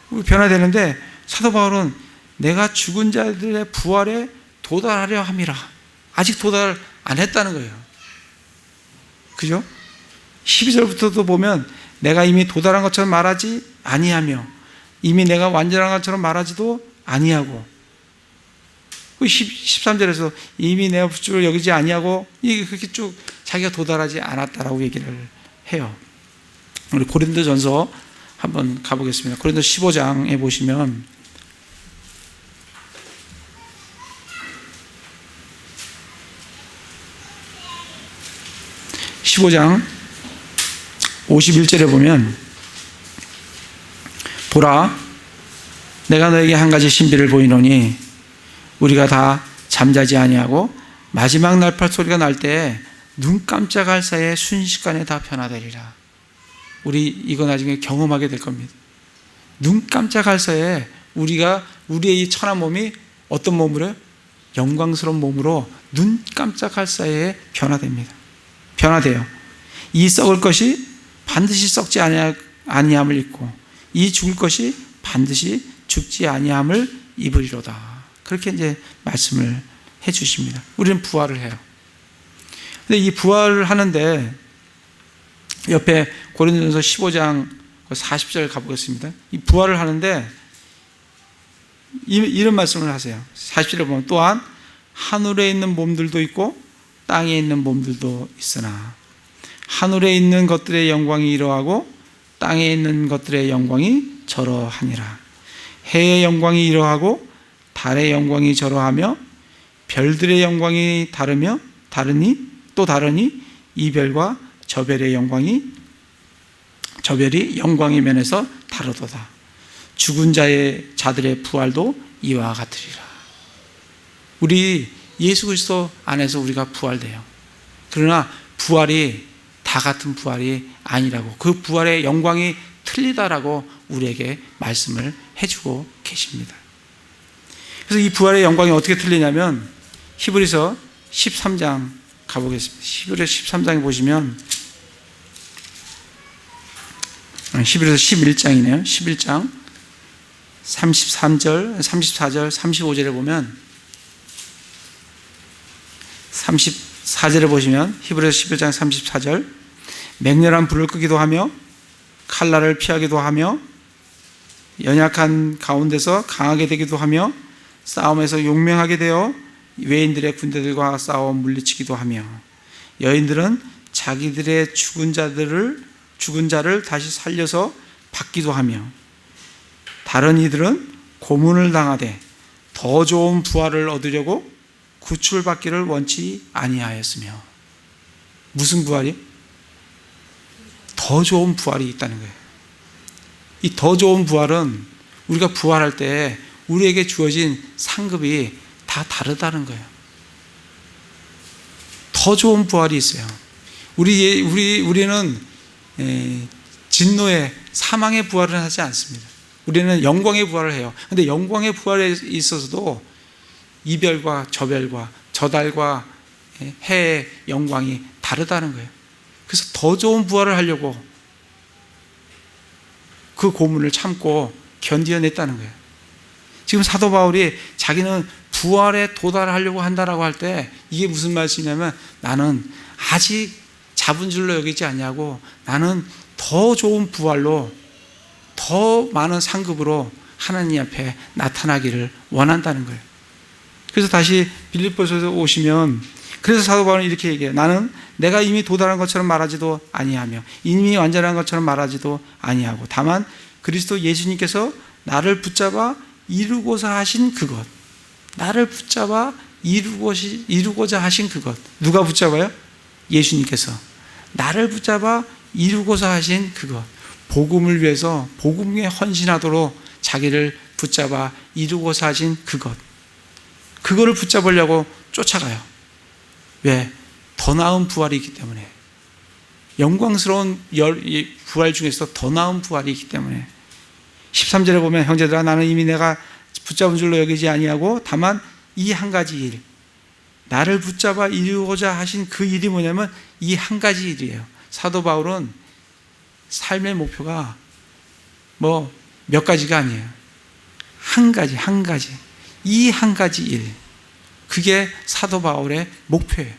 A: 우리 변화되는데 사도 바울은 내가 죽은 자들의 부활에 도달하려 함이라. 아직 도달 안 했다는 거예요. 그죠? 12절부터도 보면 내가 이미 도달한 것처럼 말하지 아니하며 이미 내가 완전한 것처럼 말하지도 아니하고 13절에서 이미 내가 부주를 여기지 아니하고 이게 그렇게 쭉 자기가 도달하지 않았다라고 얘기를 해요. 우리 고린도전서 한번 가보겠습니다. 고린도 15장에 보시면 15장 51절에 보면 보라 내가 너에게 한 가지 신비를 보이노니 우리가 다 잠자지 아니하고 마지막 날팔 소리가 날 때 눈 깜짝할 사이에 순식간에 다 변화되리라. 우리 이거 나중에 경험하게 될 겁니다. 눈 깜짝할 사이에 우리의 이 천한 몸이 어떤 몸으로요? 영광스러운 몸으로 눈 깜짝할 사이에 변화됩니다. 변화돼요. 이 썩을 것이 반드시 썩지 아니함을 입고 이 죽을 것이 반드시 죽지 아니함을 입으리로다. 그렇게 이제 말씀을 해 주십니다. 우리는 부활을 해요. 근데 이 부활을 하는데 옆에 고린도전서 15장 40절 가보겠습니다. 이 부활을 하는데 이런 말씀을 하세요. 40절에 보면 또한 하늘에 있는 몸들도 있고 땅에 있는 몸들도 있으나 하늘에 있는 것들의 영광이 이러하고 땅에 있는 것들의 영광이 저러하니라. 해의 영광이 이러하고 달의 영광이 저러하며 별들의 영광이 다르니 이 별과 저별의 저별이 영광의 면에서 다르도다. 죽은 자들의 부활도 이와 같으리라. 우리 예수 그리스도 안에서 우리가 부활돼요. 그러나 부활이 다 같은 부활이 아니라고, 그 부활의 영광이 틀리다라고 우리에게 말씀을 해주고 계십니다. 그래서 이 부활의 영광이 어떻게 틀리냐면 히브리서 13장 가보겠습니다. 히브리서 13장에 보시면 히브리서 11장이네요. 11장 33절, 34절, 35절에 보면 34절에 보시면 히브리서 11장 34절 맹렬한 불을 끄기도 하며 칼날을 피하기도 하며 연약한 가운데서 강하게 되기도 하며 싸움에서 용맹하게 되어 외인들의 군대들과 싸워 물리치기도 하며 여인들은 자기들의 죽은 자를 다시 살려서 받기도 하며 다른 이들은 고문을 당하되 더 좋은 부활을 얻으려고 구출받기를 원치 아니하였으며. 무슨 부활이? 더 좋은 부활이 있다는 거예요. 이 더 좋은 부활은 우리가 부활할 때 우리에게 주어진 상급이 다 다르다는 거예요. 더 좋은 부활이 있어요. 우리는 진노의 사망의 부활을 하지 않습니다. 우리는 영광의 부활을 해요. 그런데 영광의 부활에 있어서도 이별과 저별과 저달과 해의 영광이 다르다는 거예요. 그래서 더 좋은 부활을 하려고 그 고문을 참고 견뎌냈다는 거예요. 지금 사도 바울이 자기는 부활에 도달하려고 한다라고 할 때 이게 무슨 말씀이냐면 나는 아직 잡은 줄로 여기지 않냐고, 나는 더 좋은 부활로 더 많은 상급으로 하나님 앞에 나타나기를 원한다는 거예요. 그래서 다시 빌립보서에 오시면 그래서 사도 바울은 이렇게 얘기해요. 나는 내가 이미 도달한 것처럼 말하지도 아니하며 이미 완전한 것처럼 말하지도 아니하고 다만 그리스도 예수님께서 나를 붙잡아 이루고자 하신 그것, 나를 붙잡아 이루고자 하신 그것. 누가 붙잡아요? 예수님께서 나를 붙잡아 이루고자 하신 그것, 복음을 위해서 복음에 헌신하도록 자기를 붙잡아 이루고자 하신 그것, 그거를 붙잡으려고 쫓아가요. 왜? 더 나은 부활이 있기 때문에. 영광스러운 부활 중에서 더 나은 부활이 있기 때문에. 13절에 보면 형제들아 나는 이미 내가 붙잡은 줄로 여기지 아니하고 다만 이 한 가지 일, 나를 붙잡아 이루고자 하신 그 일이 뭐냐면 이 한 가지 일이에요. 사도 바울은 삶의 목표가 몇 가지가 아니에요. 한 가지. 이 한 가지 일, 그게 사도 바울의 목표예요.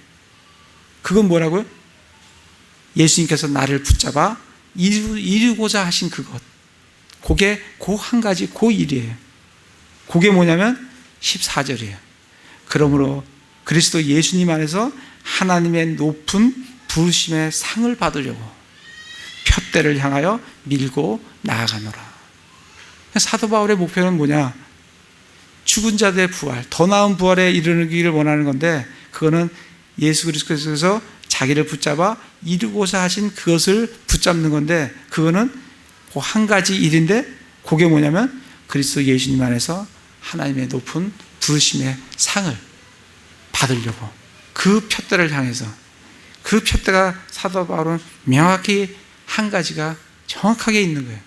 A: 그건 뭐라고요? 예수님께서 나를 붙잡아 이루고자 하신 그것, 그게 그 한 가지 그 일이에요. 그게 뭐냐면 14절이에요. 그러므로 그리스도 예수님 안에서 하나님의 높은 부르심의 상을 받으려고 푯대를 향하여 밀고 나아가노라. 사도 바울의 목표는 뭐냐? 죽은 자들의 부활, 더 나은 부활에 이르기를 원하는 건데, 그거는 예수 그리스도께서 자기를 붙잡아 이루고자 하신 그것을 붙잡는 건데, 그거는 그 한 가지 일인데, 그게 뭐냐면 그리스도 예수님 안에서 하나님의 높은 부르심의 상을 받으려고 그 푯대를 향해서, 그 푯대가 사도 바울은 명확히 한 가지가 정확하게 있는 거예요.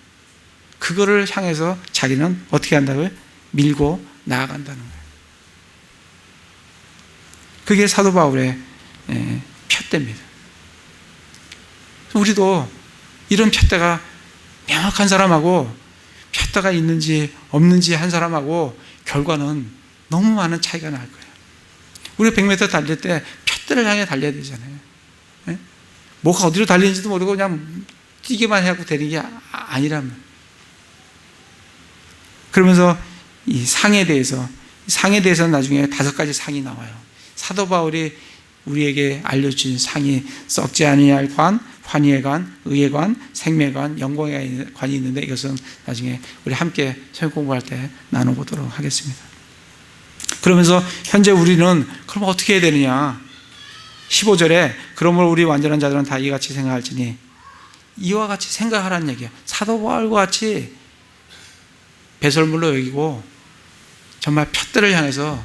A: 그거를 향해서 자기는 어떻게 한다고요? 밀고 나아간다는 거예요. 그게 사도 바울의 푯대입니다. 우리도 이런 푯대가 명확한 사람하고 푯대가 있는지 없는지 한 사람하고 결과는 너무 많은 차이가 날 거예요. 우리가 100m 달릴 때 푯대를 향해 달려야 되잖아요. 네? 뭐가 어디로 달리는지도 모르고 그냥 뛰기만 해갖고 되는 게 아니라면. 그러면서 이 상에 대해서는 나중에 5가지 상이 나와요. 사도 바울이 우리에게 알려준 상이 썩지 아니할 관, 환희의 관, 의의 관, 생명의 관, 영광의 관이 있는데 이것은 나중에 우리 함께 성경 공부할 때 나눠보도록 하겠습니다. 그러면서 현재 우리는 그럼 어떻게 해야 되느냐? 15절에 그러므로 우리 완전한 자들은 다 이같이 생각할지니, 이와 같이 생각하라는 얘기예요. 사도 바울과 같이 배설물로 여기고 정말 푯대를 향해서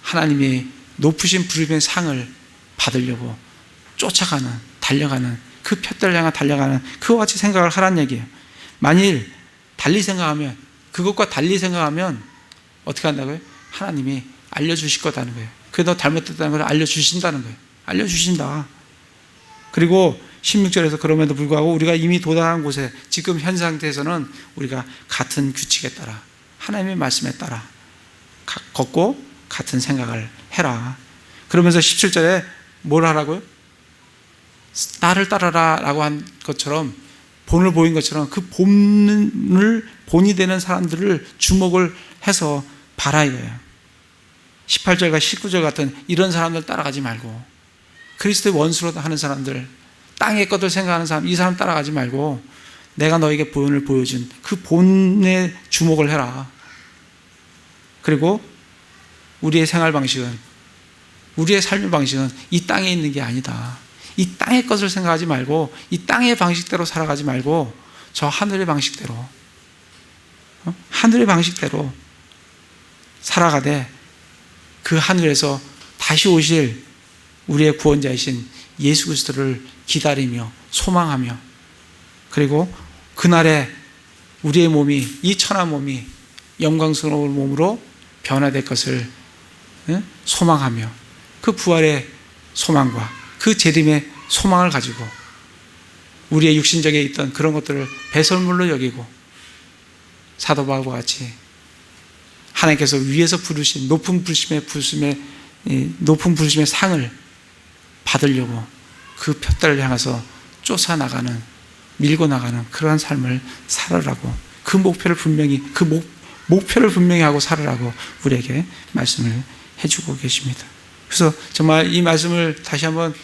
A: 하나님이 높으신 부르심의 상을 받으려고 쫓아가는, 달려가는, 그 푯대를 향해 달려가는 그와 같이 생각을 하라는 얘기예요. 만일 달리 생각하면, 그것과 달리 생각하면 어떻게 한다고요? 하나님이 알려주실 거다는 거예요. 그게 너 잘못됐다는 걸 알려주신다는 거예요. 알려주신다. 그리고 16절에서 그럼에도 불구하고 우리가 이미 도달한 곳에 지금 현 상태에서는 우리가 같은 규칙에 따라, 하나님의 말씀에 따라 걷고 같은 생각을 해라. 그러면서 17절에 뭘 하라고요? 나를 따라라 라고 한 것처럼, 본을 보인 것처럼 그 본이 되는 사람들을 주목을 해서 봐라 이거예요. 18절과 19절 같은 이런 사람들 따라가지 말고, 그리스도의 원수로 하는 사람들, 땅의 것들 생각하는 사람, 이 사람 따라가지 말고 내가 너에게 본을 보여준 그 본에 주목을 해라. 그리고 우리의 생활 방식은, 우리의 삶의 방식은 이 땅에 있는 게 아니다. 이 땅의 것을 생각하지 말고 이 땅의 방식대로 살아가지 말고 저 하늘의 방식대로, 하늘의 방식대로 살아가되 그 하늘에서 다시 오실 우리의 구원자이신 예수 그리스도를 기다리며 소망하며, 그리고 그날에 우리의 몸이, 이 천하 몸이 영광스러운 몸으로 변화될 것을 소망하며, 그 부활의 소망과 그 재림의 소망을 가지고 우리의 육신적에 있던 그런 것들을 배설물로 여기고 사도 바울과 같이 하나님께서 위에서 부르신 높은 부르심의 상을 받으려고 그 푯달을 향해서 쫓아나가는, 밀고 나가는 그러한 삶을 살아라고, 그 목표를 분명히, 목표를 분명히 하고 살아라고 우리에게 말씀을 해주고 계십니다. 그래서 정말 이 말씀을 다시 한번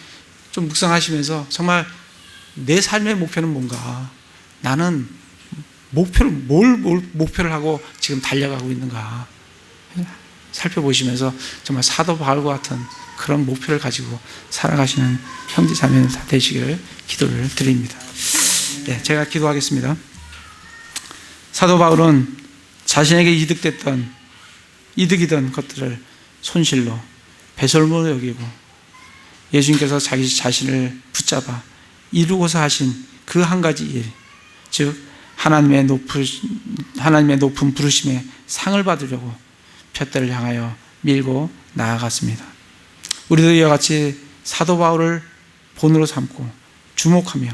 A: 좀 묵상하시면서 정말 내 삶의 목표는 뭔가, 나는 뭘 목표를 하고 지금 달려가고 있는가 살펴보시면서 정말 사도 바울과 같은 그런 목표를 가지고 살아가시는 형제 자매들 다 되시기를 기도를 드립니다. 네, 제가 기도하겠습니다. 사도 바울은 자신에게 이득이던 것들을 손실로, 배설물로 여기고 예수님께서 자기 자신을 붙잡아 이루고자 하신 그 한 가지 일, 즉 하나님의 높은 부르심의 상을 받으려고 푯달을 향하여 밀고 나아갔습니다. 우리도 이와 같이 사도 바울을 본으로 삼고 주목하며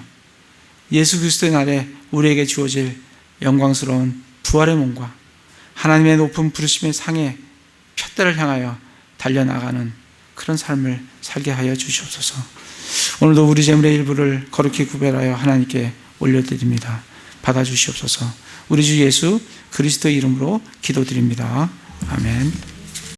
A: 예수 그리스도의 날에 우리에게 주어질 영광스러운 부활의 몸과 하나님의 높은 부르심의 상에 푯달을 향하여 달려나가는 그런 삶을 살게 하여 주시옵소서. 오늘도 우리 재물의 일부를 거룩히 구별하여 하나님께 올려드립니다. 받아주시옵소서. 우리 주 예수 그리스도의 이름으로 기도드립니다. 아멘.